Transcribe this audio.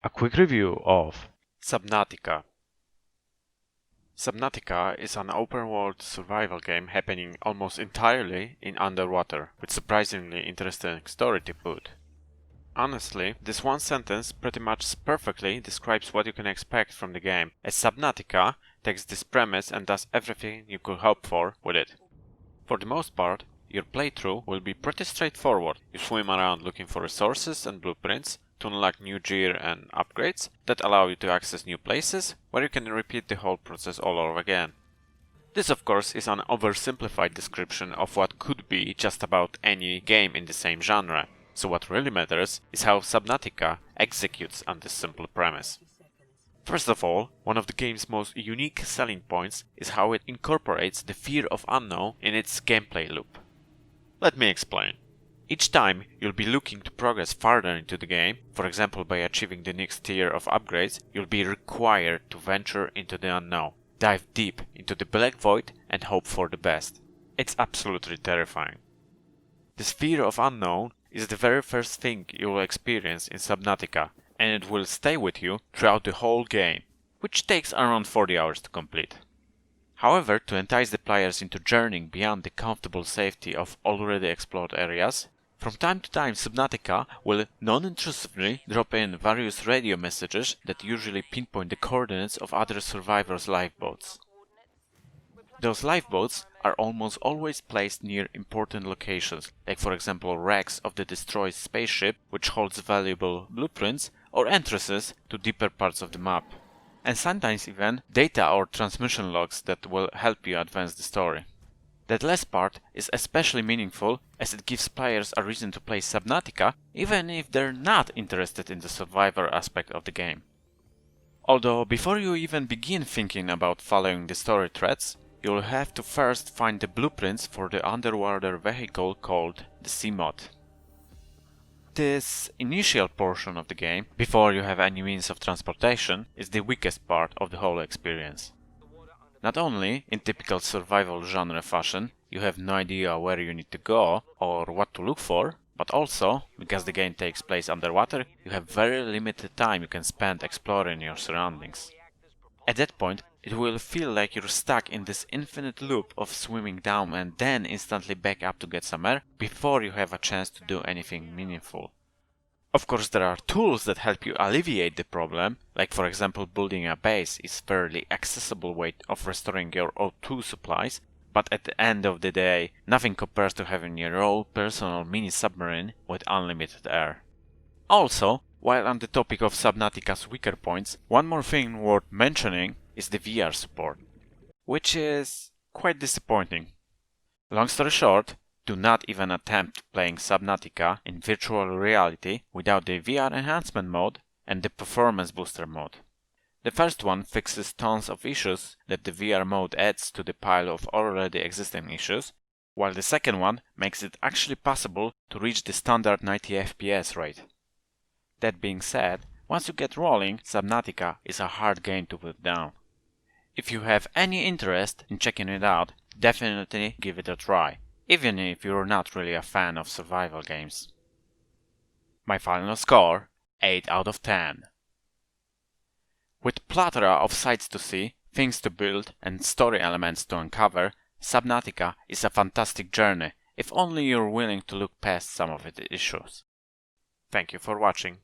A quick review of Subnautica. Subnautica is an open-world survival game happening almost entirely in underwater, with surprisingly interesting story to boot. Honestly, this one sentence pretty much perfectly describes what you can expect from the game, as Subnautica takes this premise and does everything you could hope for with it. For the most part, your playthrough will be pretty straightforward. You swim around looking for resources and blueprints to unlock new gear and upgrades that allow you to access new places, where you can repeat the whole process all over again. This of course is an oversimplified description of what could be just about any game in the same genre, so what really matters is how Subnautica executes on this simple premise. First of all, one of the game's most unique selling points is how it incorporates the fear of unknown in its gameplay loop. Let me explain. Each time you'll be looking to progress farther into the game, for example by achieving the next tier of upgrades, you'll be required to venture into the unknown, dive deep into the black void and hope for the best. It's absolutely terrifying. This fear of unknown is the very first thing you will experience in Subnautica, and it will stay with you throughout the whole game, which takes around 40 hours to complete. However, to entice the players into journeying beyond the comfortable safety of already explored areas, from time to time Subnautica will non-intrusively drop in various radio messages that usually pinpoint the coordinates of other survivors' lifeboats. Those lifeboats are almost always placed near important locations, like for example wrecks of the destroyed spaceship which holds valuable blueprints, or entrances to deeper parts of the map. And sometimes even data or transmission logs that will help you advance the story. That last part is especially meaningful as it gives players a reason to play Subnautica even if they're not interested in the survivor aspect of the game. Although before you even begin thinking about following the story threads, you'll have to first find the blueprints for the underwater vehicle called the Seamod. This initial portion of the game, before you have any means of transportation, is the weakest part of the whole experience. Not only, in typical survival genre fashion, you have no idea where you need to go or what to look for, but also, because the game takes place underwater, you have very limited time you can spend exploring your surroundings. At that point, it will feel like you're stuck in this infinite loop of swimming down and then instantly back up to get some air before you have a chance to do anything meaningful. Of course, there are tools that help you alleviate the problem, like for example building a base is a fairly accessible way of restoring your O2 supplies, but at the end of the day, nothing compares to having your own personal mini submarine with unlimited air. Also, while on the topic of Subnautica's weaker points, one more thing worth mentioning is the VR support, which is quite disappointing. Long story short, do not even attempt playing Subnautica in virtual reality without the VR enhancement mode and the performance booster mode. The first one fixes tons of issues that the VR mode adds to the pile of already existing issues, while the second one makes it actually possible to reach the standard 90 FPS rate. That being said, once you get rolling, Subnautica is a hard game to put down. If you have any interest in checking it out, definitely give it a try, even if you're not really a fan of survival games. My final score, 8 out of 10. With plethora of sights to see, things to build and story elements to uncover, Subnautica is a fantastic journey if only you're willing to look past some of its issues. Thank you for watching.